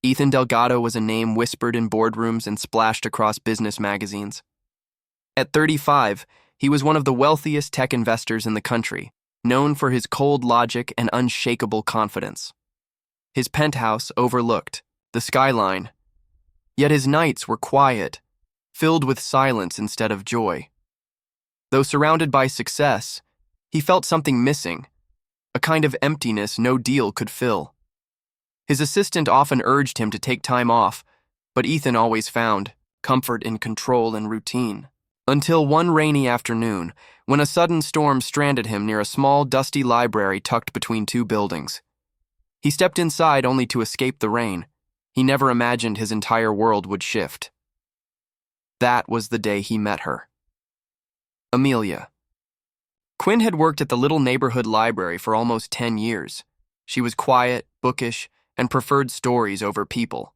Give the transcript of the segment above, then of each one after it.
Ethan Delgado was a name whispered in boardrooms and splashed across business magazines. At 35, he was one of the wealthiest tech investors in the country, known for his cold logic and unshakable confidence. His penthouse overlooked the skyline, yet his nights were quiet, filled with silence instead of joy. Though surrounded by success, he felt something missing, a kind of emptiness no deal could fill. His assistant often urged him to take time off, but Ethan always found comfort in control and routine. Until one rainy afternoon, when a sudden storm stranded him near a small, dusty library tucked between two buildings. He stepped inside only to escape the rain. He never imagined his entire world would shift. That was the day he met her. Amelia. Quinn had worked at the little neighborhood library for almost 10 years. She was quiet, bookish, and preferred stories over people.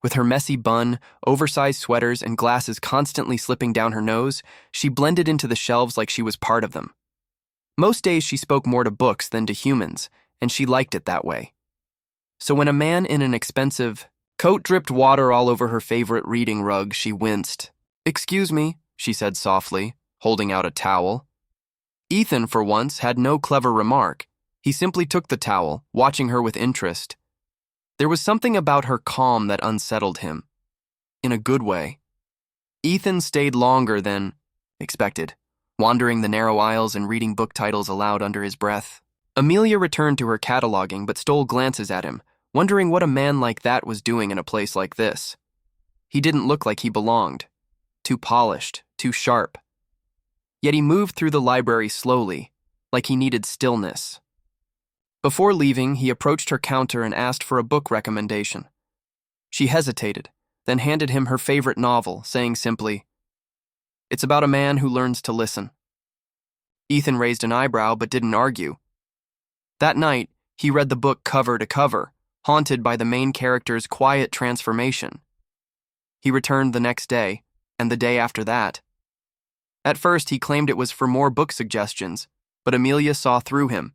With her messy bun, oversized sweaters, and glasses constantly slipping down her nose, she blended into the shelves like she was part of them. Most days she spoke more to books than to humans, and she liked it that way. So when a man in an expensive coat dripped water all over her favorite reading rug, she winced. "Excuse me," she said softly, holding out a towel. Ethan, for once, had no clever remark. He simply took the towel, watching her with interest. There was something about her calm that unsettled him. In a good way. Ethan stayed longer than expected, wandering the narrow aisles and reading book titles aloud under his breath. Amelia returned to her cataloging but stole glances at him, wondering what a man like that was doing in a place like this. He didn't look like he belonged. Too polished, too sharp. Yet he moved through the library slowly, like he needed stillness. Before leaving, he approached her counter and asked for a book recommendation. She hesitated, then handed him her favorite novel, saying simply, "It's about a man who learns to listen." Ethan raised an eyebrow but didn't argue. That night, he read the book cover to cover, haunted by the main character's quiet transformation. He returned the next day, and the day after that. At first, he claimed it was for more book suggestions, but Amelia saw through him.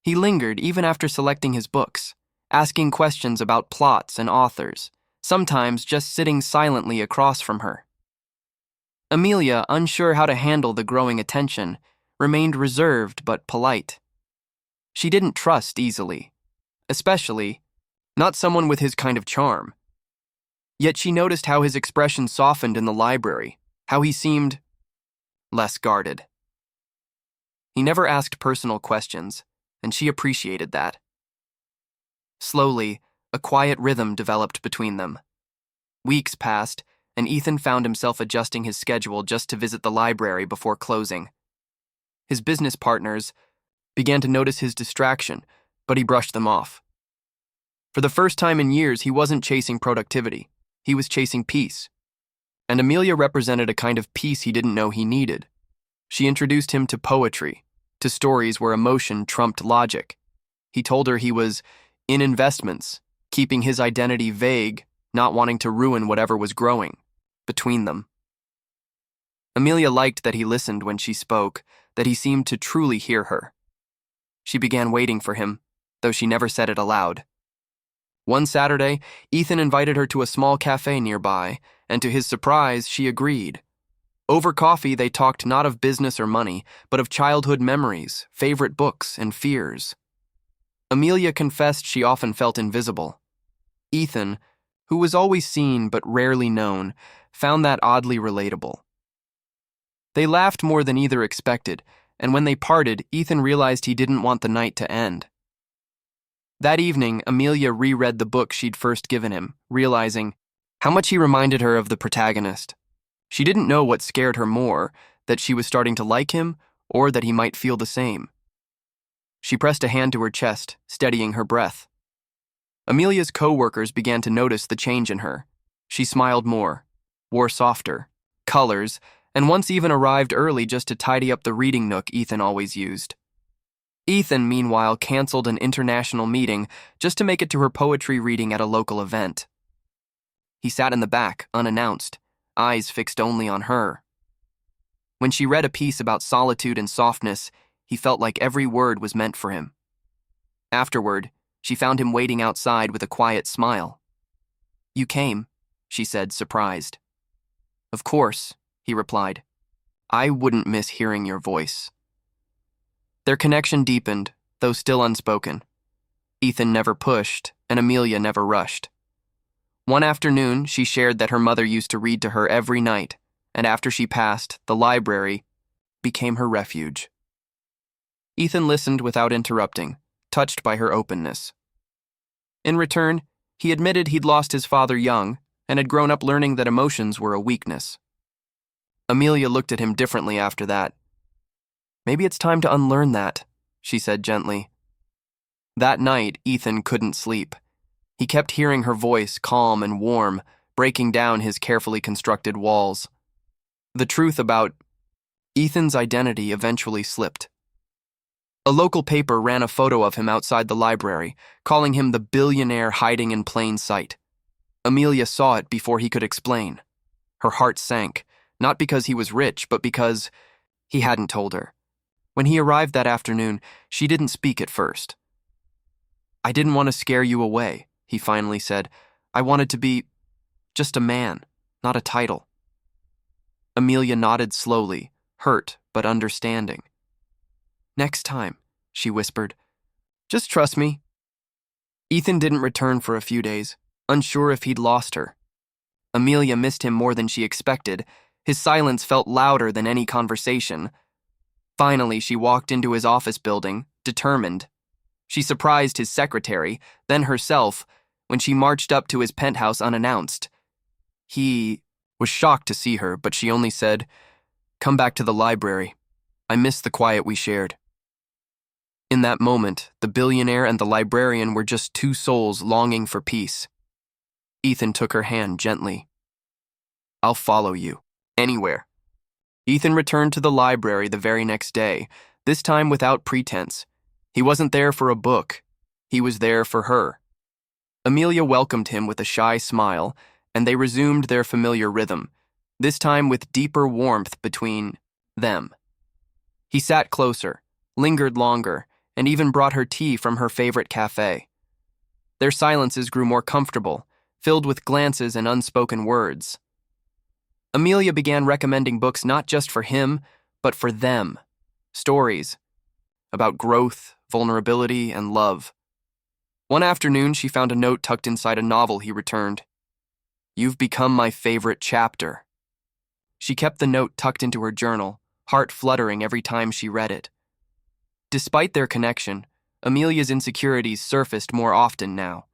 He lingered even after selecting his books, asking questions about plots and authors, sometimes just sitting silently across from her. Amelia, unsure how to handle the growing attention, remained reserved but polite. She didn't trust easily, especially not someone with his kind of charm. Yet she noticed how his expression softened in the library, how he seemed less guarded. He never asked personal questions, and she appreciated that. Slowly, a quiet rhythm developed between them. Weeks passed, and Ethan found himself adjusting his schedule just to visit the library before closing. His business partners began to notice his distraction, but he brushed them off. For the first time in years, he wasn't chasing productivity. He was chasing peace. And Amelia represented a kind of peace he didn't know he needed. She introduced him to poetry, to stories where emotion trumped logic. He told her he was in investments, keeping his identity vague, not wanting to ruin whatever was growing between them. Amelia liked that he listened when she spoke, that he seemed to truly hear her. She began waiting for him, though she never said it aloud. One Saturday, Ethan invited her to a small cafe nearby, and to his surprise, she agreed. Over coffee, they talked not of business or money, but of childhood memories, favorite books, and fears. Amelia confessed she often felt invisible. Ethan, who was always seen but rarely known, found that oddly relatable. They laughed more than either expected, and when they parted, Ethan realized he didn't want the night to end. That evening, Amelia reread the book she'd first given him, realizing how much he reminded her of the protagonist. She didn't know what scared her more, that she was starting to like him, or that he might feel the same. She pressed a hand to her chest, steadying her breath. Amelia's co-workers began to notice the change in her. She smiled more, wore softer colors, and once even arrived early just to tidy up the reading nook Ethan always used. Ethan, meanwhile, canceled an international meeting just to make it to her poetry reading at a local event. He sat in the back, unannounced, eyes fixed only on her. When she read a piece about solitude and softness, he felt like every word was meant for him. Afterward, She found him waiting outside with a quiet smile. "You came," she said, surprised. "Of course," he replied. "I wouldn't miss hearing your voice." Their connection deepened, though still unspoken. Ethan never pushed, and Amelia never rushed. One afternoon, she shared that her mother used to read to her every night, and after she passed, the library became her refuge. Ethan listened without interrupting, touched by her openness. In return, he admitted he'd lost his father young and had grown up learning that emotions were a weakness. Amelia looked at him differently after that. "Maybe it's time to unlearn that," she said gently. That night, Ethan couldn't sleep. He kept hearing her voice, calm and warm, breaking down his carefully constructed walls. The truth about Ethan's identity eventually slipped. A local paper ran a photo of him outside the library, calling him the billionaire hiding in plain sight. Amelia saw it before he could explain. Her heart sank, not because he was rich, but because he hadn't told her. When he arrived that afternoon, she didn't speak at first. "I didn't want to scare you away," he finally said. "I wanted to be just a man, not a title." Amelia nodded slowly, hurt but understanding. "Next time," she whispered. "Just trust me." Ethan didn't return for a few days, unsure if he'd lost her. Amelia missed him more than she expected. His silence felt louder than any conversation. Finally, she walked into his office building, determined. She surprised his secretary, then herself, when she marched up to his penthouse unannounced. He was shocked to see her, but she only said, "Come back to the library. I miss the quiet we shared." In that moment, the billionaire and the librarian were just two souls longing for peace. Ethan took her hand gently. "I'll follow you, anywhere." Ethan returned to the library the very next day, this time without pretense. He wasn't there for a book. He was there for her. Amelia welcomed him with a shy smile, and they resumed their familiar rhythm, this time with deeper warmth between them. He sat closer, lingered longer, and even brought her tea from her favorite cafe. Their silences grew more comfortable, filled with glances and unspoken words. Amelia began recommending books not just for him, but for them. Stories about growth, vulnerability, and love. One afternoon, she found a note tucked inside a novel he returned. "You've become my favorite chapter." She kept the note tucked into her journal, heart fluttering every time she read it. Despite their connection, Amelia's insecurities surfaced more often now.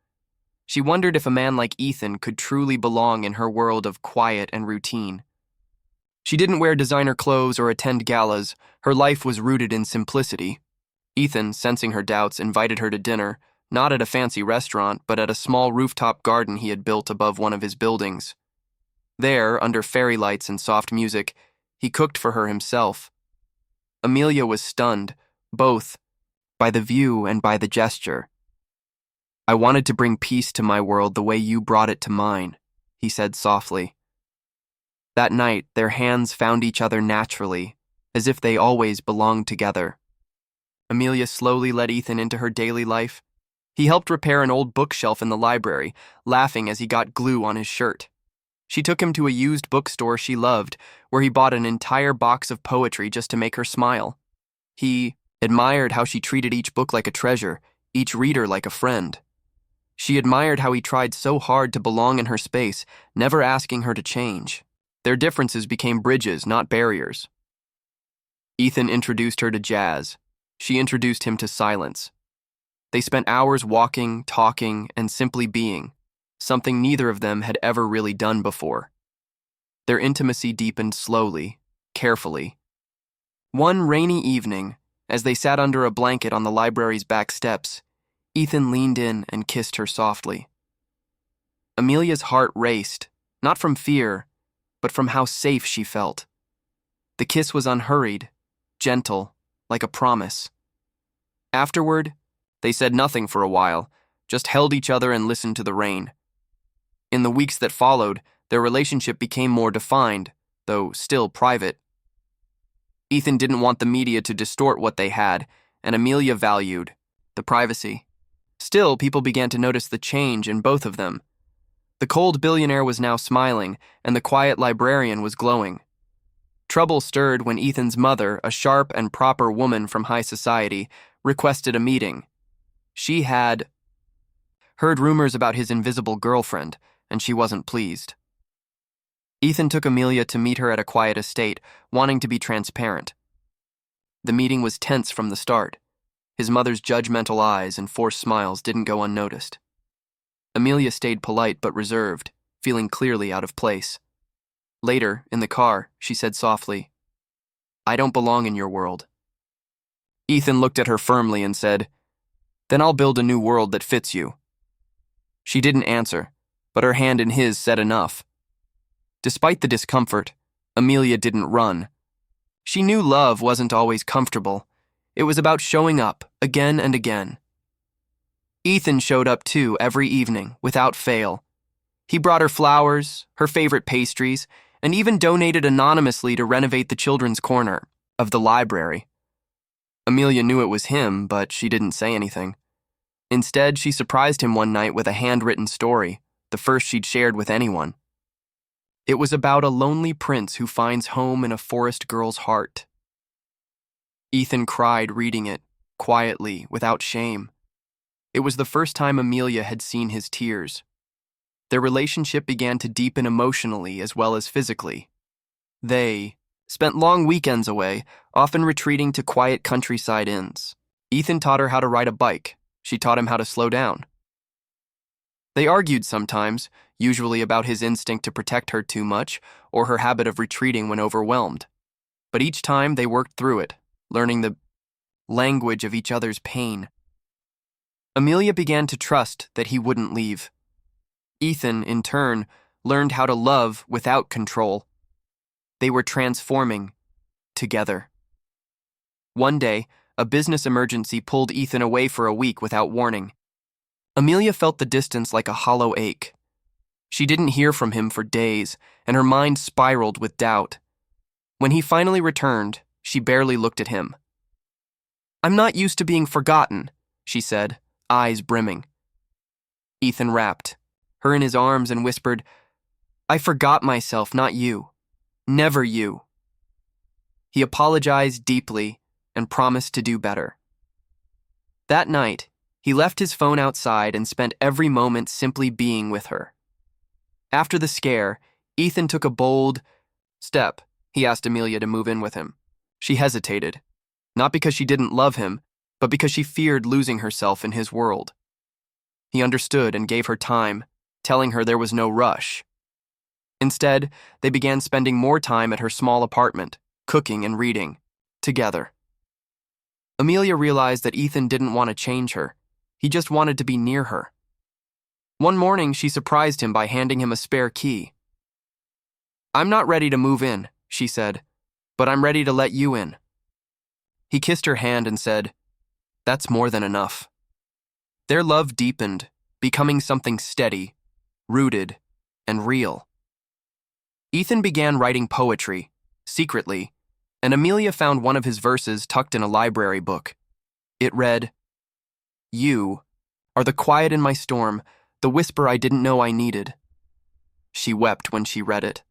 She wondered if a man like Ethan could truly belong in her world of quiet and routine. She didn't wear designer clothes or attend galas. Her life was rooted in simplicity. Ethan, sensing her doubts, invited her to dinner, not at a fancy restaurant, but at a small rooftop garden he had built above one of his buildings. There, under fairy lights and soft music, he cooked for her himself. Amelia was stunned, both by the view and by the gesture. "I wanted to bring peace to my world the way you brought it to mine," he said softly. That night, their hands found each other naturally, as if they always belonged together. Amelia slowly let Ethan into her daily life. He helped repair an old bookshelf in the library, laughing as he got glue on his shirt. She took him to a used bookstore she loved, where he bought an entire box of poetry just to make her smile. He admired how she treated each book like a treasure, each reader like a friend. She admired how he tried so hard to belong in her space, never asking her to change. Their differences became bridges, not barriers. Ethan introduced her to jazz. She introduced him to silence. They spent hours walking, talking, and simply being, something neither of them had ever really done before. Their intimacy deepened slowly, carefully. One rainy evening, as they sat under a blanket on the library's back steps, Ethan leaned in and kissed her softly. Amelia's heart raced, not from fear, but from how safe she felt. The kiss was unhurried, gentle, like a promise. Afterward, they said nothing for a while, just held each other and listened to the rain. In the weeks that followed, their relationship became more defined, though still private. Ethan didn't want the media to distort what they had, and Amelia valued the privacy. Still, people began to notice the change in both of them. The cold billionaire was now smiling, and the quiet librarian was glowing. Trouble stirred when Ethan's mother, a sharp and proper woman from high society, requested a meeting. She had heard rumors about his invisible girlfriend, and she wasn't pleased. Ethan took Amelia to meet her at a quiet estate, wanting to be transparent. The meeting was tense from the start. His mother's judgmental eyes and forced smiles didn't go unnoticed. Amelia stayed polite but reserved, feeling clearly out of place. Later, in the car, she said softly, "I don't belong in your world." Ethan looked at her firmly and said, "Then I'll build a new world that fits you." She didn't answer, but her hand in his said enough. Despite the discomfort, Amelia didn't run. She knew love wasn't always comfortable. It was about showing up, again and again. Ethan showed up too every evening, without fail. He brought her flowers, her favorite pastries, and even donated anonymously to renovate the children's corner of the library. Amelia knew it was him, but she didn't say anything. Instead, she surprised him one night with a handwritten story, the first she'd shared with anyone. It was about a lonely prince who finds home in a forest girl's heart. Ethan cried reading it, quietly, without shame. It was the first time Amelia had seen his tears. Their relationship began to deepen emotionally as well as physically. They spent long weekends away, often retreating to quiet countryside inns. Ethan taught her how to ride a bike. She taught him how to slow down. They argued sometimes, usually about his instinct to protect her too much or her habit of retreating when overwhelmed. But each time they worked through it, learning the language of each other's pain. Amelia began to trust that he wouldn't leave. Ethan, in turn, learned how to love without control. They were transforming together. One day, a business emergency pulled Ethan away for a week without warning. Amelia felt the distance like a hollow ache. She didn't hear from him for days, and her mind spiraled with doubt. When he finally returned, she barely looked at him. "I'm not used to being forgotten," she said, eyes brimming. Ethan wrapped her in his arms and whispered, "I forgot myself, not you. Never you." He apologized deeply and promised to do better. That night, he left his phone outside and spent every moment simply being with her. After the scare, Ethan took a bold step. He asked Amelia to move in with him. She hesitated, not because she didn't love him, but because she feared losing herself in his world. He understood and gave her time, telling her there was no rush. Instead, they began spending more time at her small apartment, cooking and reading, together. Amelia realized that Ethan didn't want to change her. He just wanted to be near her. One morning, she surprised him by handing him a spare key. "I'm not ready to move in," she said, "but I'm ready to let you in." He kissed her hand and said, "That's more than enough." Their love deepened, becoming something steady, rooted, and real. Ethan began writing poetry, secretly, and Amelia found one of his verses tucked in a library book. It read, "You are the quiet in my storm, the whisper I didn't know I needed." She wept when she read it,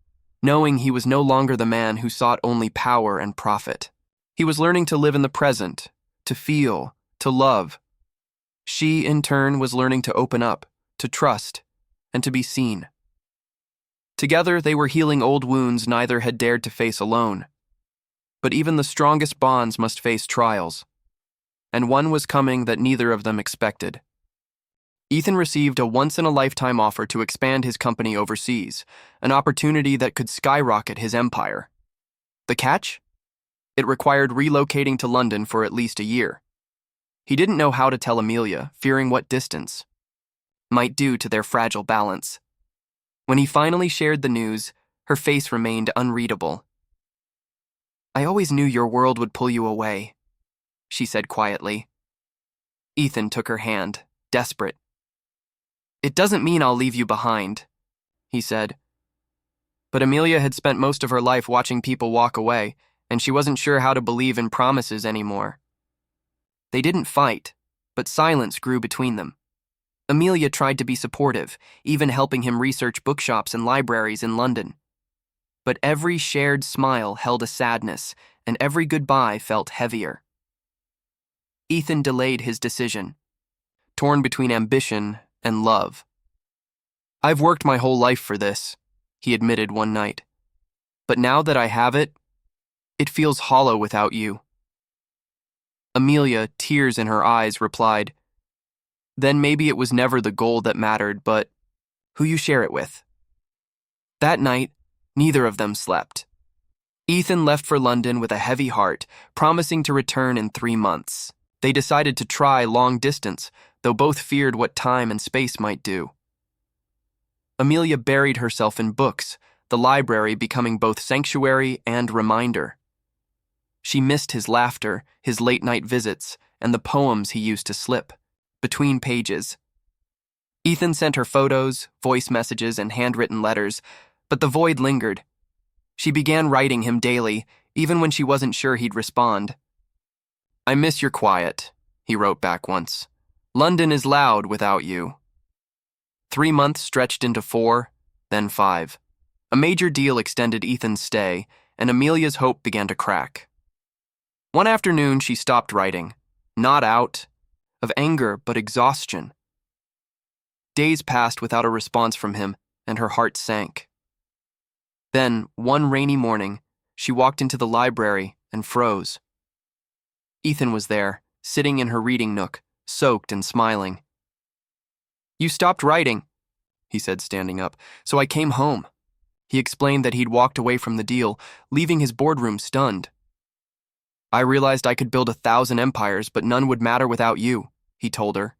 knowing he was no longer the man who sought only power and profit. He was learning to live in the present, to feel, to love. She, in turn, was learning to open up, to trust, and to be seen. Together, they were healing old wounds neither had dared to face alone. But even the strongest bonds must face trials, and one was coming that neither of them expected. Ethan received a once-in-a-lifetime offer to expand his company overseas, an opportunity that could skyrocket his empire. The catch? It required relocating to London for at least a year. He didn't know how to tell Amelia, fearing what distance might do to their fragile balance. When he finally shared the news, her face remained unreadable. "I always knew your world would pull you away," she said quietly. Ethan took her hand, desperate. "It doesn't mean I'll leave you behind," he said. But Amelia had spent most of her life watching people walk away, and she wasn't sure how to believe in promises anymore. They didn't fight, but silence grew between them. Amelia tried to be supportive, even helping him research bookshops and libraries in London. But every shared smile held a sadness, and every goodbye felt heavier. Ethan delayed his decision, torn between ambition and love. "I've worked my whole life for this," he admitted one night. "But now that I have it, it feels hollow without you." Amelia, tears in her eyes, replied, "Then maybe it was never the goal that mattered, but who you share it with." That night, neither of them slept. Ethan left for London with a heavy heart, promising to return in 3 months. They decided to try long distance, though both feared what time and space might do. Amelia buried herself in books, the library becoming both sanctuary and reminder. She missed his laughter, his late-night visits, and the poems he used to slip between pages. Ethan sent her photos, voice messages, and handwritten letters, but the void lingered. She began writing him daily, even when she wasn't sure he'd respond. "I miss your quiet," he wrote back once. "London is loud without you." 3 months stretched into 4, then 5. A major deal extended Ethan's stay, and Amelia's hope began to crack. One afternoon, she stopped writing, not out of anger, but exhaustion. Days passed without a response from him, and her heart sank. Then, one rainy morning, she walked into the library and froze. Ethan was there, sitting in her reading nook, soaked and smiling. "You stopped writing," he said, standing up, "so I came home." He explained that he'd walked away from the deal, leaving his boardroom stunned. "I realized I could build 1,000 empires, but none would matter without you," he told her.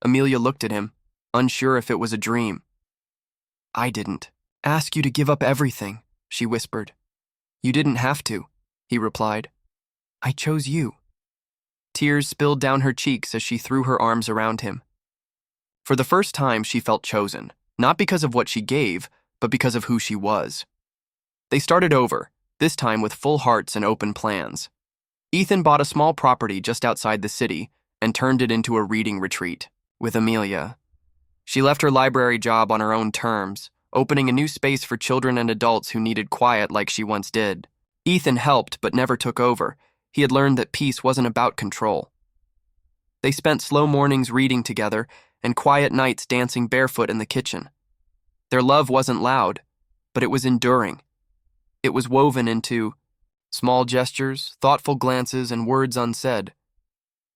Amelia looked at him, unsure if it was a dream. "I didn't ask you to give up everything," she whispered. "You didn't have to," he replied. "I chose you." Tears spilled down her cheeks as she threw her arms around him. For the first time, she felt chosen, not because of what she gave, but because of who she was. They started over, this time with full hearts and open plans. Ethan bought a small property just outside the city and turned it into a reading retreat with Amelia. She left her library job on her own terms, opening a new space for children and adults who needed quiet like she once did. Ethan helped but never took over. He had learned that peace wasn't about control. They spent slow mornings reading together and quiet nights dancing barefoot in the kitchen. Their love wasn't loud, but it was enduring. It was woven into small gestures, thoughtful glances, and words unsaid.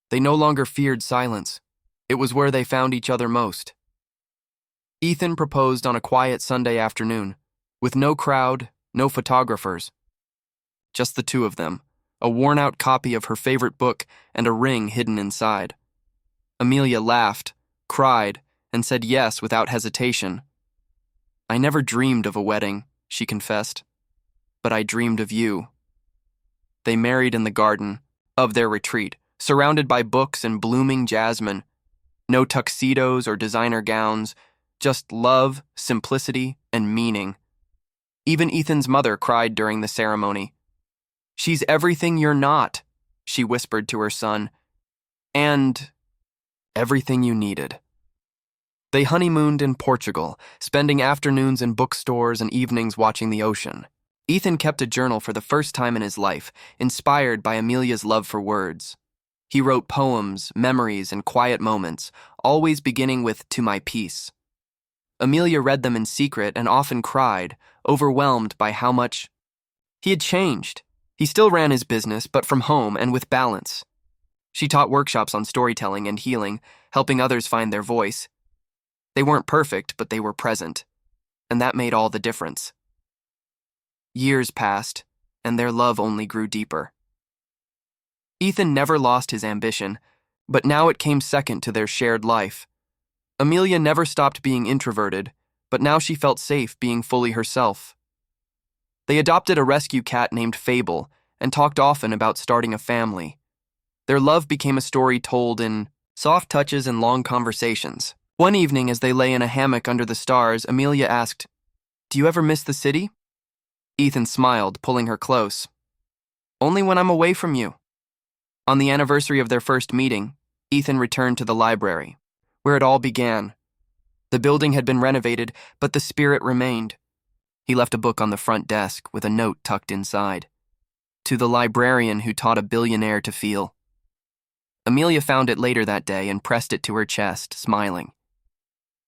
They no longer feared silence. It was where they found each other most. Ethan proposed on a quiet Sunday afternoon, with no crowd, no photographers. Just the two of them, a worn-out copy of her favorite book and a ring hidden inside. Amelia laughed, cried, and said yes without hesitation. "I never dreamed of a wedding," she confessed, "but I dreamed of you." They married in the garden of their retreat, surrounded by books and blooming jasmine. No tuxedos or designer gowns, just love, simplicity, and meaning. Even Ethan's mother cried during the ceremony. "She's everything you're not," she whispered to her son, "and everything you needed." They honeymooned in Portugal, spending afternoons in bookstores and evenings watching the ocean. Ethan kept a journal for the first time in his life, inspired by Amelia's love for words. He wrote poems, memories, and quiet moments, always beginning with "To my peace." Amelia read them in secret and often cried, overwhelmed by how much he had changed. He still ran his business, but from home and with balance. She taught workshops on storytelling and healing, helping others find their voice. They weren't perfect, but they were present, and that made all the difference. Years passed, and their love only grew deeper. Ethan never lost his ambition, but now it came second to their shared life. Amelia never stopped being introverted, but now she felt safe being fully herself. They adopted a rescue cat named Fable and talked often about starting a family. Their love became a story told in soft touches and long conversations. One evening, as they lay in a hammock under the stars, Amelia asked, "Do you ever miss the city?" Ethan smiled, pulling her close. "Only when I'm away from you." On the anniversary of their first meeting, Ethan returned to the library. where it all began. The building had been renovated, but the spirit remained. He left a book on the front desk with a note tucked inside. To the librarian who taught a billionaire to feel. Amelia found it later that day and pressed it to her chest, smiling.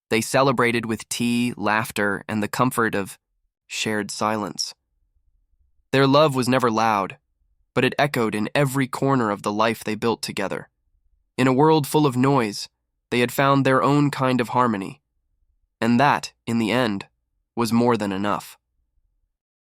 They celebrated with tea, laughter, and the comfort of shared silence. Their love was never loud, but it echoed in every corner of the life they built together. In a world full of noise, they had found their own kind of harmony. And that, in the end, was more than enough.